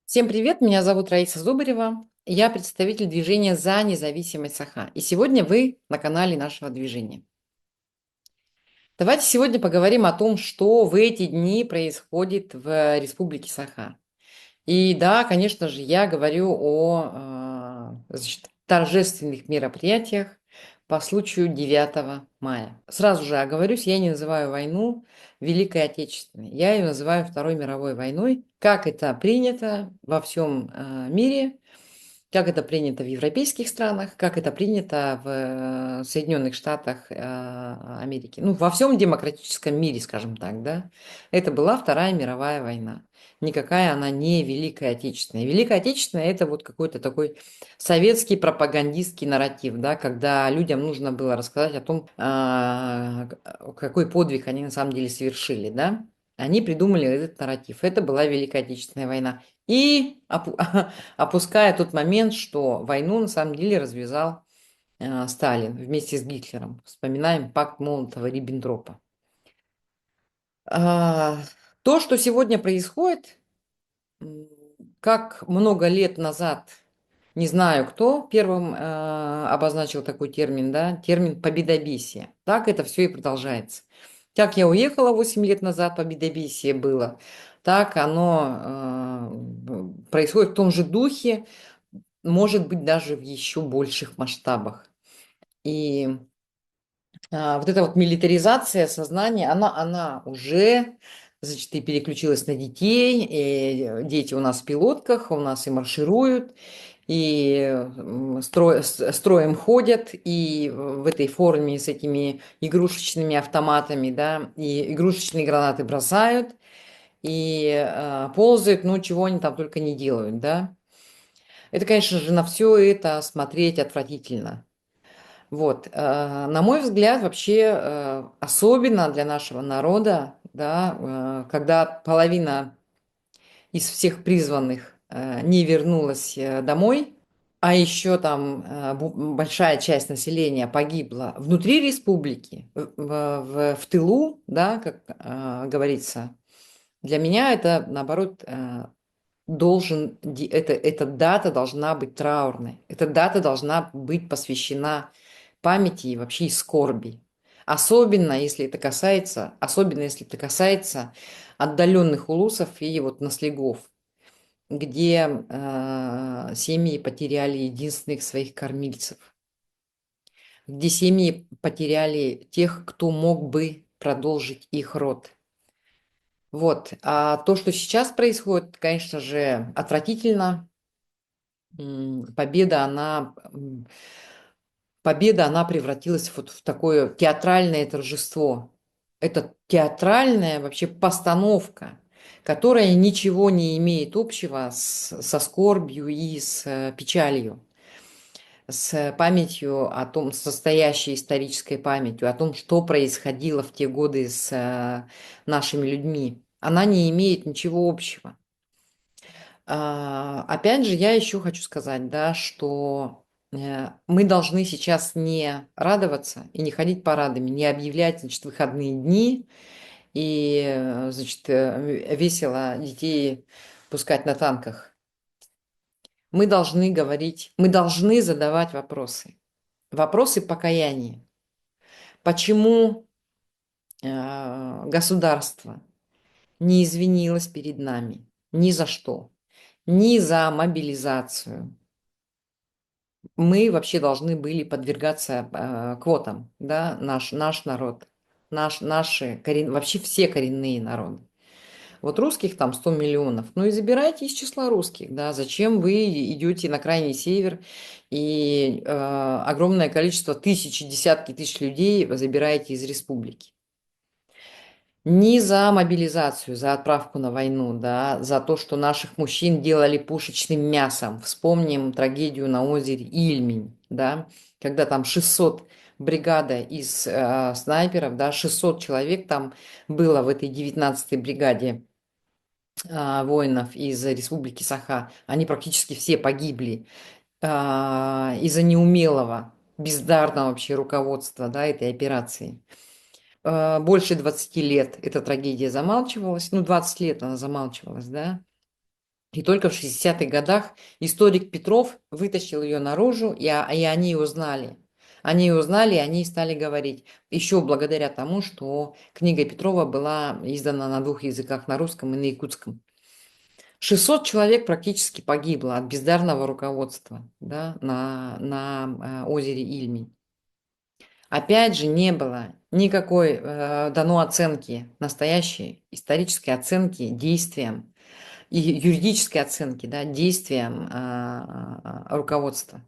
Всем привет, меня зовут Раиса Зубарева, я представитель движения «За независимость Саха». И сегодня вы на канале нашего движения. Давайте сегодня поговорим о том, что в эти дни происходит в Республике Саха. И да, конечно же, я говорю о значит, торжественных мероприятиях по случаю 9 мая. Сразу же оговорюсь, я не называю войну Великой Отечественной, я ее называю Второй мировой войной, как это принято во всем мире, как это принято в европейских странах, как это принято в Соединенных Штатах Америки. Ну, во всем демократическом мире, скажем так, да. Это была Вторая мировая война. Никакая она не Великая Отечественная. Великая Отечественная – это вот какой-то такой советский пропагандистский нарратив, да, когда людям нужно было рассказать о том, какой подвиг они на самом деле совершили, да. Они придумали этот нарратив. Это была Великая Отечественная война. И опуская тот момент, что войну на самом деле развязал Сталин вместе с Гитлером. Вспоминаем пакт Молотова-Риббентропа. А, То, что сегодня происходит, м, как много лет назад, не знаю кто первым обозначил такой термин, да, термин победобесие. Так это все и продолжается. Как я уехала 8 лет назад, победобесие было, так оно происходит в том же духе, может быть, даже в еще больших масштабах. И вот эта вот милитаризация сознания, она уже, значит, и переключилась на детей, и дети у нас в пилотках, у нас и маршируют, и строем ходят, и в этой форме с этими игрушечными автоматами, да, и игрушечные гранаты бросают, и ползают, ну, чего они там только не делают, да. Это, конечно же, на все это смотреть отвратительно. Вот, на мой взгляд, вообще, особенно для нашего народа, да, когда половина из всех призванных не вернулась домой, а еще там большая часть населения погибла внутри республики, в тылу, да, как говорится, для меня это, наоборот, эта дата должна быть траурной. Эта дата должна быть посвящена памяти и вообще и скорби. Особенно если это касается отдаленных улусов и вот наслегов, где семьи потеряли единственных своих кормильцев, где семьи потеряли тех, кто мог бы продолжить их род. Вот. А то, что сейчас происходит, конечно же, отвратительно. Победа, она превратилась вот в такое театральное торжество. Это театральная вообще постановка, которая ничего не имеет общего со скорбью и с печалью, с памятью о том, с настоящей исторической памятью, о том, что происходило в те годы с нашими людьми. Она не имеет ничего общего. Опять же, я еще хочу сказать, да, что мы должны сейчас не радоваться и не ходить парадами, не объявлять, значит, выходные дни и, значит, весело детей пускать на танках. Мы должны говорить, мы должны задавать вопросы. Вопросы покаяния. Почему государство не извинилось перед нами ни за что? Ни за мобилизацию, мы вообще должны были подвергаться квотам, да, наш народ, вообще все коренные народы. Вот русских там 100 миллионов, ну и забирайте из числа русских, да, зачем вы идете на крайний север и огромное количество тысячи, десятки тысяч людей забираете из республики. Не за мобилизацию, за отправку на войну, да, за то, что наших мужчин делали пушечным мясом. Вспомним трагедию на озере Ильмень, да, когда там 600 бригада из снайперов, да, 600 человек там было в этой 19-й бригаде воинов из Республики Саха. Они практически все погибли из-за неумелого, бездарного вообще руководства, да, этой операции. Больше 20 лет эта трагедия замалчивалась, ну, 20 лет она замалчивалась, да. И только в 60-х годах историк Петров вытащил ее наружу, и они ее узнали. Они ее узнали, и они стали говорить. Еще благодаря тому, что книга Петрова была издана на двух языках, на русском и на якутском. 600 человек практически погибло от бездарного руководства, да, на озере Ильмень. Опять же, не было никакой дано оценки, настоящей исторической оценки действиям и юридической оценки, да, действиям руководства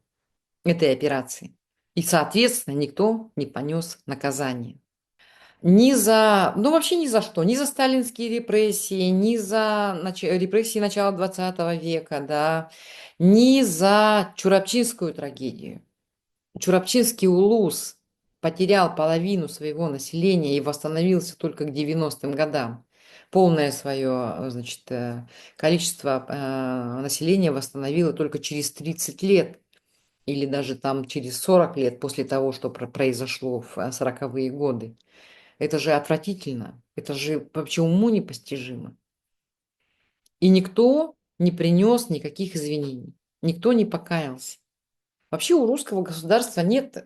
этой операции. И, соответственно, никто не понес наказание. Ни за, ну вообще ни за что, ни за сталинские репрессии, ни за репрессии начала 20 века, да, ни за Чурапчинскую трагедию. Чурапчинский улус потерял половину своего населения и восстановился только к 90-м годам. Полное свое, значит, количество населения восстановило только через 30 лет или даже там через 40 лет после того, что произошло в 40-е годы. Это же отвратительно, это же вообще уму непостижимо. И никто не принес никаких извинений, никто не покаялся. Вообще у русского государства нет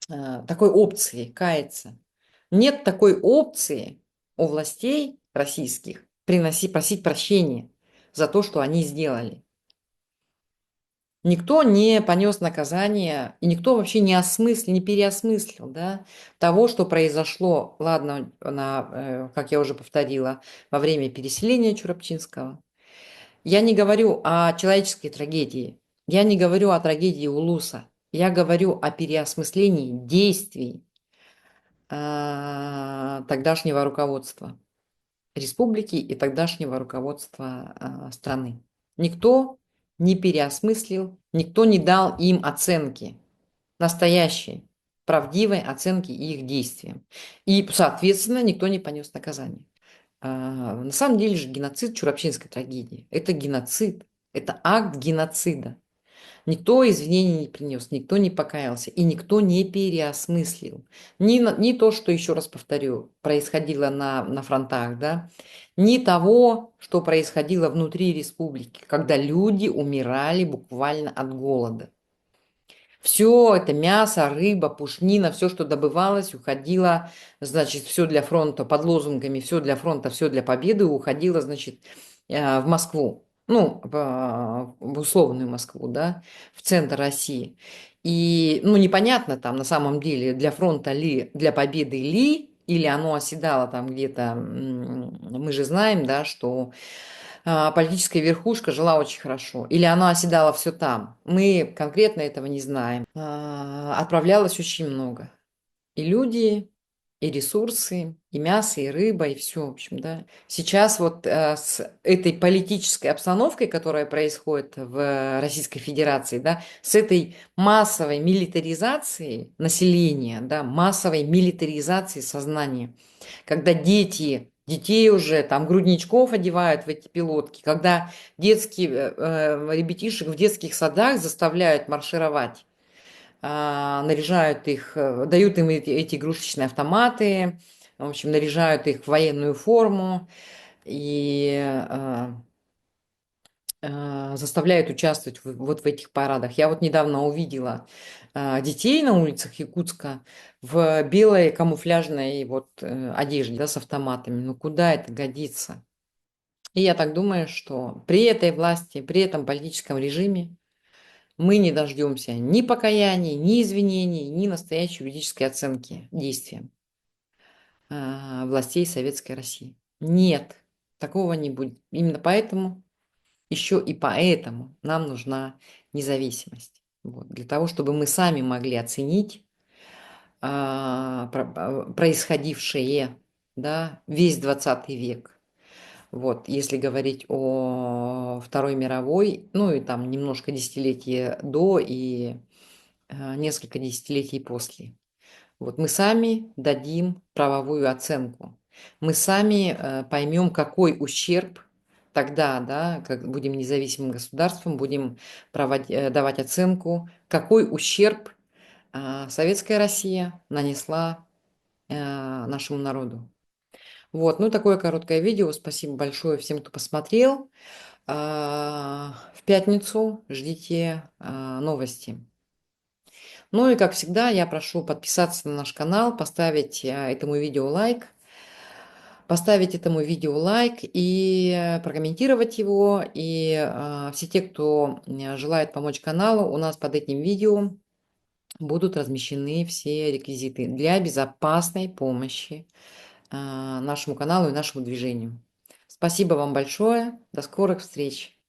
такой опции каяться. Нет такой опции у властей российских просить прощения за то, что они сделали. Никто не понес наказание, и никто вообще не переосмыслил, да, того, что произошло, ладно, как я уже повторила, во время переселения Чурапчинского. Я не говорю о человеческой трагедии, я не говорю о трагедии Улуса, я говорю о переосмыслении действий тогдашнего руководства республики и тогдашнего руководства страны. Никто не переосмыслил, никто не дал им оценки, настоящей, правдивой оценки их действиям. И, соответственно, никто не понес наказание. На самом деле же геноцид Чурапчинской трагедии– это геноцид, это акт геноцида. Никто извинений не принес, никто не покаялся и никто не переосмыслил. Ни то, что, еще раз повторю, происходило на фронтах, да, ни того, что происходило внутри республики, когда люди умирали буквально от голода. Все это мясо, рыба, пушнина, все, что добывалось, уходило, значит, все для фронта под лозунгами, все для фронта, все для победы, уходило, значит, в Москву, ну, в условную Москву, да, в центр России. И, ну, непонятно там на самом деле для фронта ли, для победы ли, или оно оседало там где-то, мы же знаем, да, что политическая верхушка жила очень хорошо, или она оседала все там. Мы конкретно этого не знаем. Отправлялось очень много. И люди, и ресурсы, и мясо, и рыба, и все, в общем, да. Сейчас вот с этой политической обстановкой, которая происходит в Российской Федерации, да, с этой массовой милитаризацией населения, да, массовой милитаризацией сознания, когда детей уже там грудничков одевают в эти пилотки, когда детские ребятишек в детских садах заставляют маршировать, наряжают их, дают им эти игрушечные автоматы, в общем, наряжают их в военную форму и заставляют участвовать вот в этих парадах. Я вот недавно увидела детей на улицах Якутска в белой камуфляжной вот одежде, да, с автоматами. Ну куда это годится? И я так думаю, что при этой власти, при этом политическом режиме мы не дождемся ни покаяний, ни извинений, ни настоящей юридической оценки действиям властей Советской России. Нет, такого не будет. Именно поэтому, еще и поэтому нам нужна независимость. Вот, для того, чтобы мы сами могли оценить происходившее, да, весь 20 век. Вот, если говорить о Второй мировой, ну и там немножко десятилетия до и несколько десятилетий после. Вот мы сами дадим правовую оценку. Мы сами поймем, какой ущерб тогда, да, как будем независимым государством, будем давать оценку, какой ущерб Советская Россия нанесла нашему народу. Вот, ну такое короткое видео. Спасибо большое всем, кто посмотрел. В пятницу ждите новости. Ну и как всегда, я прошу подписаться на наш канал, поставить этому видео лайк, и прокомментировать его. И все те, кто желает помочь каналу, у нас под этим видео будут размещены все реквизиты для безопасной помощи нашему каналу и нашему движению. Спасибо вам большое. До скорых встреч.